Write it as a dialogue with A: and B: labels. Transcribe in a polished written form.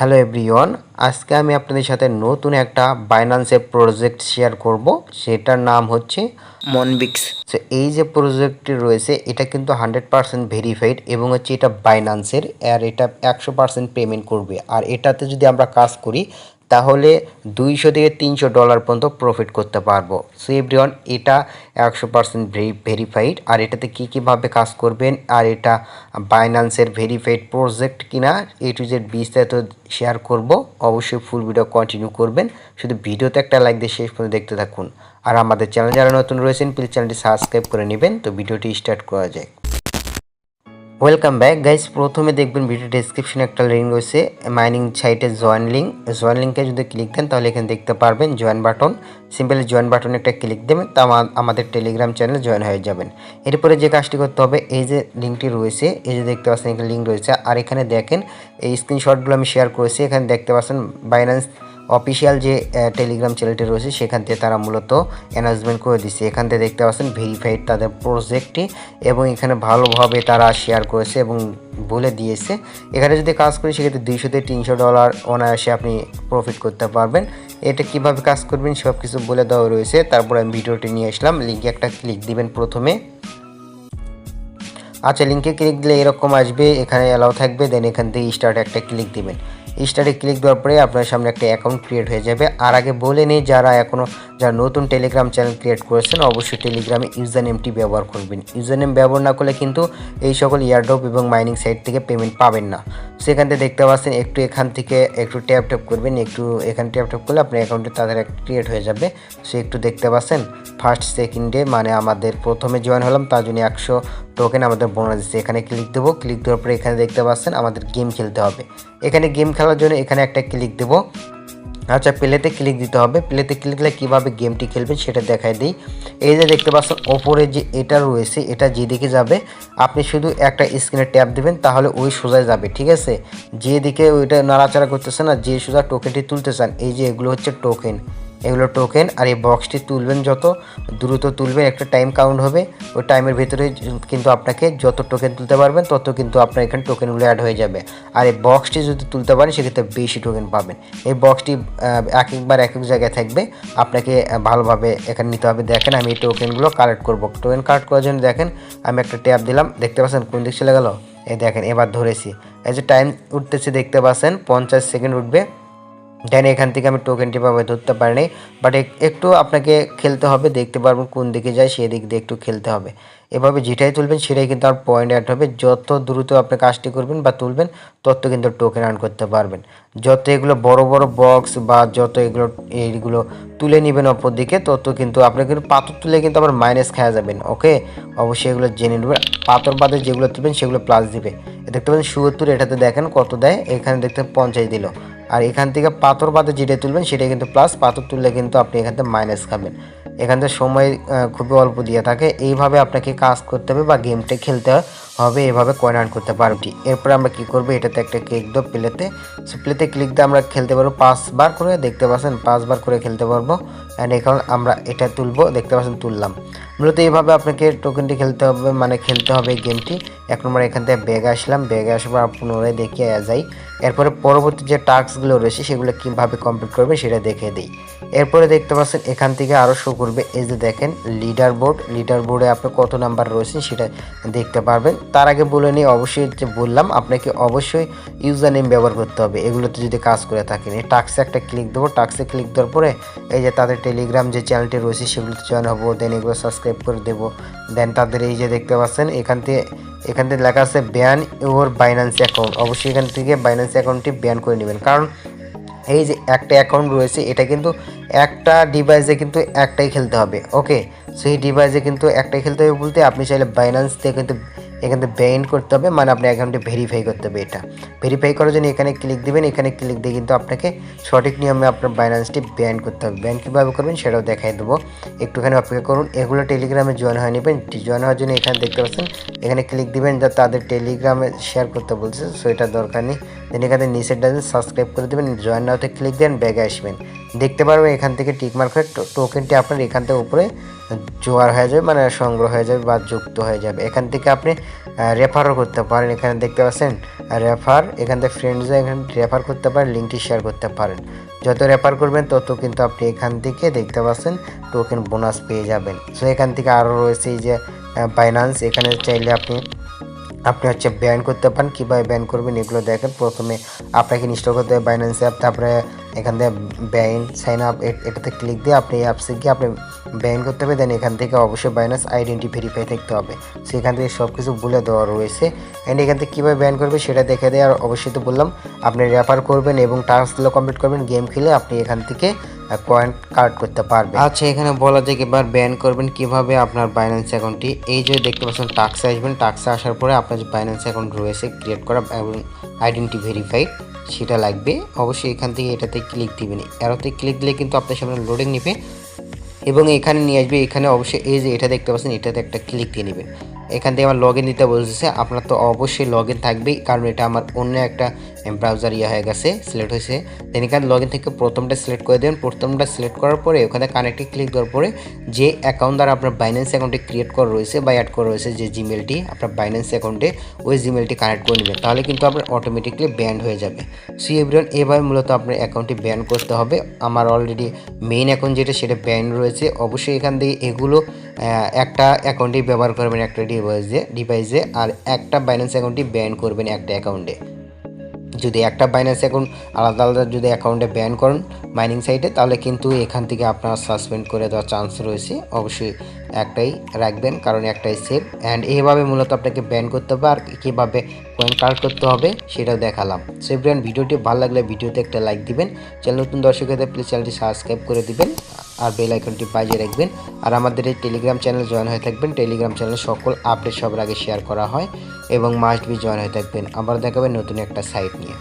A: Hello everyone, আজকে আমি আপনাদের সাথে নতুন একটা বাইন্যান্সের প্রজেক্ট শেয়ার করব। সেটার নাম হচ্ছে মনবিক্স। সো এই যে প্রজেক্টটি রয়েছে এটা কিন্তু 100% ভেরিফাইড এবং হচ্ছে এটা বাইন্যান্সের, আর এটা 100% পেমেন্ট করবে। আর এটাতে যদি আমরা কাজ করি তাহলে 200 থেকে $300 পর্যন্ত প্রফিট করতে পারবো। সো এভরিওয়ান, এটা 100% ভেরিফাইড। আর এটাতে কীভাবে কাজ করবেন আর এটা বাইন্যান্সের ভেরিফাইড প্রজেক্ট কিনা এ টু জেড বিস্তারিত শেয়ার করব। অবশ্যই ফুল ভিডিও কন্টিনিউ করবেন, শুধু ভিডিওতে একটা লাইক দিয়ে শেষ পর্যন্ত দেখতে থাকুন। আর আমাদের চ্যানেল যারা নতুন রয়েছেন প্লিজ চ্যানেলটি সাবস্ক্রাইব করে নেবেন। তো ভিডিওটি স্টার্ট করা যায়। Welcome back guys. প্রথমে দেখবেন ভিডিও ডেসক্রিপশনে একটা লিঙ্ক রয়েছে মাইনিং সাইটের জয়েন লিঙ্কে যদি ক্লিক দেন তাহলে এখানে দেখতে পারবেন জয়েন বাটন। সিম্পলি জয়েন বাটনে একটা ক্লিক দেবেন, তা আমাদের টেলিগ্রাম চ্যানেলে জয়েন হয়ে যাবেন। এরপরে যে কাজটি করতে হবে, এই যে লিঙ্কটি রয়েছে, এই যে দেখতে পাচ্ছেন এখানে লিঙ্ক রয়েছে, আর এখানে দেখেন এই স্ক্রিনশটগুলো আমি শেয়ার করেছি। এখানে দেখতে পাচ্ছেন বাইন্যান্স অফিসিয়াল যে টেলিগ্রাম চ্যানেলটি রয়েছে সেখান থেকে তারা মূলত অ্যানাউন্সমেন্ট করে দিচ্ছে। এখান থেকে দেখতে পাচ্ছেন ভেরিফাইড তাদের প্রজেক্টটি, এবং এখানে ভালোভাবে তারা শেয়ার করেছে এবং বলে দিয়েছে। এখানে যদি কাজ করি সেক্ষেত্রে $200 থেকে $300 অনায়াসে আপনি প্রফিট করতে পারবেন। এটা কিভাবে কাজ করবেন সব কিছু বলে দেওয়া রয়েছে। তারপরে আমি ভিডিওটি নিয়ে আসলাম। লিঙ্কে একটা ক্লিক দিবেন প্রথমে। আচ্ছা, লিঙ্কে ক্লিক দিলে এরকম আসবে, এখানে অ্যালাউ থাকবে, দেন এখান থেকে স্টার্ট একটা ক্লিক দিবেন। স্টার্টে ক্লিক দেওয়ার পরে আপনার সামনে একটা অ্যাকাউন্ট ক্রিয়েট হয়ে যাবে। আর আগে বলে নেই, যারা নতুন টেলিগ্রাম চ্যানেল ক্রিয়েট করেছেন অবশ্যই টেলিগ্রামে ইউজার নেমটি ব্যবহার করবেন। ইউজার নেম ব্যবহার না করলে কিন্তু এই সকল এয়ারড্রপ এবং মাইনিং সাইট থেকে পেমেন্ট পাবেন না। সেখান থেকে দেখতে পাচ্ছেন এখান থেকে একটু ট্যাপ করবেন, একটু এখানে ট্যাপ করলে আপনার অ্যাকাউন্টে তাদের ক্রিয়েট হয়ে যাবে। সে একটু দেখতে পাচ্ছেন ফার্স্ট সেকেন্ডে মানে আমাদের প্রথমে জয়েন হলাম তার জন্য 100 টোকেন আমাদের বোনাস দিচ্ছে। এখানে ক্লিক দেবো। ক্লিক দেওয়ার পরে এখানে দেখতে পাচ্ছেন আমাদের গেম খেলতে হবে। এখানে গেম খেলার জন্য এখানে একটা ক্লিক দেবো। আচ্ছা, প্লেতে ক্লিক দিতে হবে। প্লেতে ক্লিক দিলে কীভাবে গেমটি খেলবেন সেটা দেখাই দিই। এই যে দেখতে পাচ্ছেন ওপরে যে এটা রয়েছে, এটা যেদিকে যাবে আপনি শুধু একটা স্ক্রিনে ট্যাপ দেবেন, তাহলে ওই সোজা যাবে। ঠিক আছে, যেদিকে ওইটা নাড়াচাড়া করতেছে না, যে সোজা টোকেনটি তুলতে চান, এই যে এগুলো হচ্ছে টোকেন, এগুলো টোকেন। আর এই বক্সটি তুলবেন, যত দ্রুত তুলবেন একটা টাইম কাউন্ট হবে। ওই টাইমের ভিতরে কিন্তু আপনাকে যত টোকেন তুলতে পারবেন তত কিন্তু আপনার এখানে টোকেনগুলো অ্যাড হয়ে যাবে। আর এই বক্সটি যদি তুলতে পারেন সেক্ষেত্রে বেশি টোকেন পাবেন। এই বক্সটি একবার এক এক জায়গায় থাকবে, আপনাকে ভালোভাবে এখানে নিতে হবে। দেখেন আমি এই টোকেনগুলো কালেক্ট করবো। টোকেন কালেক্ট করার জন্য দেখেন আমি একটা ট্যাপ দিলাম, দেখতে পাচ্ছেন কোন দিক চলে গেল। এই দেখেন এবার ধরেছি, এই যে টাইম উঠতেছে দেখতে পাচ্ছেন 50 সেকেন্ড উঠবে। দেন এখান থেকে আমি টোকেনটি পাবে ধরতে পারিনি, বাট একটু আপনাকে খেলতে হবে, দেখতে পারবেন কোন দিকে যায় সেই দিক দিয়ে একটু খেলতে হবে। এভাবে যেটাই তুলবেন সেটাই কিন্তু আর পয়েন্ট অ্যাড হবে। যত দ্রুত আপনি কাজটি করবেন বা তুলবেন তত কিন্তু টোকেন আর্ন করতে পারবেন। যত এগুলো বড় বড় বক্স বা যত এইগুলো তুলে নেবেন অপর দিকে, তত কিন্তু আপনি কিন্তু পাথর তুলে কিন্তু আবার মাইনাস খাওয়া যাবেন। ওকে, অবশ্যই এগুলো জেনে নেবেন। পাথর বাদে যেগুলো তুলবেন সেগুলো প্লাস দিবে। দেখতে পাবেন ৭৭, এটাতে দেখেন কত দেয়, এখানে দেখতে 50 দিল। আর এখান থেকে পাথর বাদে যেটা তুলবেন সেটা কিন্তু প্লাস, পাথর তুললে কিন্তু আপনি এখান থেকে মাইনাস খাবেন। এখান থেকে সময় খুবই অল্প দিয়ে থাকে। এইভাবে আপনাকে কাজ করতে হবে বা গেমটা খেলতে হবে, এভাবে কয়েন আর্ন করতে পারবো। এরপরে আমরা কি করবো, এটাতে একটা ক্লিক দেবো প্লেতে। সো প্লেতে ক্লিক দিয়ে আমরা খেলতে পারবো 5 বার করে, দেখতে পাচ্ছেন 5 বার করে খেলতে পারবো। অ্যান্ড এখন আমরা এটা তুলবো, দেখতে পাচ্ছেন তুললাম। মূলত এইভাবে আপনাকে টোকেনটি খেলতে হবে, মানে খেলতে হবে গেমটি। 1 নম্বর এখান থেকে ব্যাগে আসলাম, ব্যাগে আসার পর পুনরায় দেখিয়ে যাই। এরপরে পরবর্তী যে টাস্কগুলো রয়েছে সেগুলো কীভাবে কমপ্লিট করবে সেটা দেখিয়ে দিই। এরপরে দেখতে পাচ্ছেন এখান থেকে আরও শো করবে, এই যে দেখেন লিডার বোর্ডে আপনি কত নাম্বার রয়েছে সেটা দেখতে পারবেন। তার আগে বলে নিই, অবশ্যই যে বললাম আপনাকে অবশ্যই ইউজার নেম ব্যবহার করতে হবে এগুলোতে যদি কাজ করে থাকেন। এই টাস্কে একটা ক্লিক দেবো। টাস্কে ক্লিক দেওয়ার পরে এই যে তাদের টেলিগ্রাম যে চ্যানেলটি রয়েছে সেগুলোতে জয়েন হবো, দেন এগুলো সাবস্ক্রাইব করে দেবো। দেন তাদের এই যে দেখতে পাচ্ছেন এখান থেকে লেখা আছে ব্যান ইউর বাইন্যান্স অ্যাকাউন্ট। অবশ্যই এখান থেকে বাইন্যান্স অ্যাকাউন্টটি ব্যান করে নেবেন, কারণ এই যে একটা অ্যাকাউন্ট রয়েছে এটা কিন্তু একটা ডিভাইসে কিন্তু একটাই খেলতে হবে। ওকে, সেই ডিভাইসে কিন্তু একটাই খেলতে হবে বলতে আপনি চাইলে বাইন্যান্স থেকে কিন্তু এখান থেকে ব্যান করতে হবে, মানে আপনার অ্যাকাউন্টে ভেরিফাই করতে হবে। এটা ভেরিফাই করার জন্য এখানে ক্লিক দেবেন। এখানে ক্লিক দিয়ে কিন্তু আপনাকে সঠিক নিয়মে আপনার বাইন্যান্সটি ব্যান করতে হবে। ব্যান কীভাবে করবেন সেটাও দেখাই দেবো, একটুখানি অপেক্ষা করুন। এগুলো টেলিগ্রামে জয়েন হয়ে নেবেন। জয়েন হওয়ার জন্য এখানে দেখতে পাচ্ছেন এখানে ক্লিক দিবেন, যা তাদের টেলিগ্রামে শেয়ার করতে বলছে, সো এটা দরকার নেই। দেন এখানে নিচের ডানে সাবস্ক্রাইব করে দেবেন, জয়েন নাওতে ক্লিক দেন, ব্যাগে আসবেন। দেখতে পারবেন এখান থেকে টিক মার্ক হয়ে টোকেনটি আপনার এখান থেকে উপরে জোয়ার হয়ে যাবে, মানে সংগ্রহ হয়ে যাবে বা যুক্ত হয়ে যাবে। এখান থেকে আপনি রেফারও করতে পারেন, এখানে দেখতে পাচ্ছেন রেফার, এখান থেকে ফ্রেন্ডসে এখানে রেফার করতে পারেন, লিঙ্কটি শেয়ার করতে পারেন। যত রেফার করবেন তত কিন্তু আপনি এখান থেকে দেখতে পাচ্ছেন টোকেন বোনাস পেয়ে যাবেন। সো এখান থেকে আরও রয়েছে এই যে বাইন্যান্স, এখানে চাইলে আপনি হচ্ছে ব্যান করতে পারেন। কীভাবে ব্যান করবেন এগুলো দেখেন। প্রথমে আপনাকে ইনস্টল করতে হবে বাইন্যান্স অ্যাপ, তারপরে এখান থেকে ব্যান সাইন আপ এটাতে ক্লিক দিয়ে আপনি এই অ্যাপসে গিয়ে আপনি ব্যান করতে হবে। দেন এখান থেকে অবশ্যই বাইন্যান্স আইডেন্টি ভেরিফাই থাকতে হবে। সো এখান থেকে সব কিছু বলে দেওয়া রয়েছে। অ্যান্ড এখান থেকে কীভাবে ব্যান করবে সেটা দেখে দেয়। আর অবশ্যই তো বললাম আপনি রেফার করবেন এবং টাস্কগুলো কমপ্লিট করবেন, গেম খেলে আপনি এখান থেকে কয়েন কার্ড করতে পারবেন। আচ্ছা, এখানে বলা যায় এবার ব্যান করবেন কিভাবে আপনার বাইন্যান্স অ্যাকাউন্টটি। এই যে দেখতে পাচ্ছেন টাস্কে আসবেন, টাস্কে আসার পরে আপনার যে বাইন্যান্স অ্যাকাউন্ট রয়েছে ক্রিয়েট করা এবং আইডেন্টি ভেরিফাইড সেটা লাগবে। অবশ্যই এখান থেকে এটাতে ক্লিক দিবেন, এরোতে ক্লিক দিলে কিন্তু আপনার সামনে লোডিং নেবে এবং এখানে নিয়ে আসবে। এখানে অবশ্যই এই যে এটা দেখতে পাচ্ছেন এটাতে একটা ক্লিক দিয়ে নেবেন। এখান থেকে আমার লগ ইন দিতে বলতেছে, আপনার তো অবশ্যই লগ ইন থাকবেই, কারণ এটা আমার অন্য একটা ব্রাউজার হয়ে গেছে, সিলেক্ট হয়েছে। দেন এখানে লগ ইন থেকে প্রথমটা সিলেক্ট করে দেবেন। প্রথমটা সিলেক্ট করার পরে ওখানে কানেক্টে ক্লিক দেওয়ার পরে যে অ্যাকাউন্ট দ্বারা আপনার বাইন্যান্স অ্যাকাউন্টে ক্রিয়েট করা রয়েছে বা অ্যাড করা রয়েছে যে জিমেলটি আপনার বাইন্যান্স অ্যাকাউন্টে, ওই জিমেলটি কানেক্ট করে নেবেন, তাহলে কিন্তু আপনার অটোমেটিকলি ব্যান্ড হয়ে যাবে। সো এভরিওয়ান, এভাবে মূলত আপনার অ্যাকাউন্টটি ব্যান করতে হবে। আমার অলরেডি মেইন অ্যাকাউন্ট যেটা সেটা ব্যান রয়েছে। অবশ্যই এখান থেকে এগুলো একটা অ্যাকাউন্টেই ব্যবহার করবেন, একটা ডিভাইসে, আর একটা বাইন্যান্স অ্যাকাউন্টই ব্যান করবেন একটা অ্যাকাউন্টে। যদি একটা বাইন্যান্স অ্যাকাউন্ট আলাদা আলাদা যদি অ্যাকাউন্টে ব্যান করেন মাইনিং সাইটে, তাহলে কিন্তু এখান থেকে আপনার সাসপেন্ড করে দেওয়ার চান্স রয়েছে। অবশ্যই একটাই রাখবেন, কারণ একটাই সেফ। অ্যান্ড এইভাবে মূলত আপনাকে ব্যান করতে হবে। আর কীভাবে কয়েন কার্ড করতে হবে সেটাও দেখালাম। সো এভরিওয়ান, ভিডিওটি ভালো লাগলে ভিডিওতে একটা লাইক দিবেন। চ্যানেল নতুন দর্শক হতে প্লিজ চ্যানেলটি সাবস্ক্রাইব করে দিবেন আর বেল আইকনটি বাজিয়ে রাখবেন। আর আমাদের এই টেলিগ্রাম চ্যানেল জয়েন হয়ে থাকবেন। টেলিগ্রাম চ্যানেলে সকল আপডেট সবার আগে শেয়ার করা হয় এবং মাস্ট বি জয়েন হয়ে থাকবেন। আবার দেখাবেন নতুন একটা সাইট নিয়ে।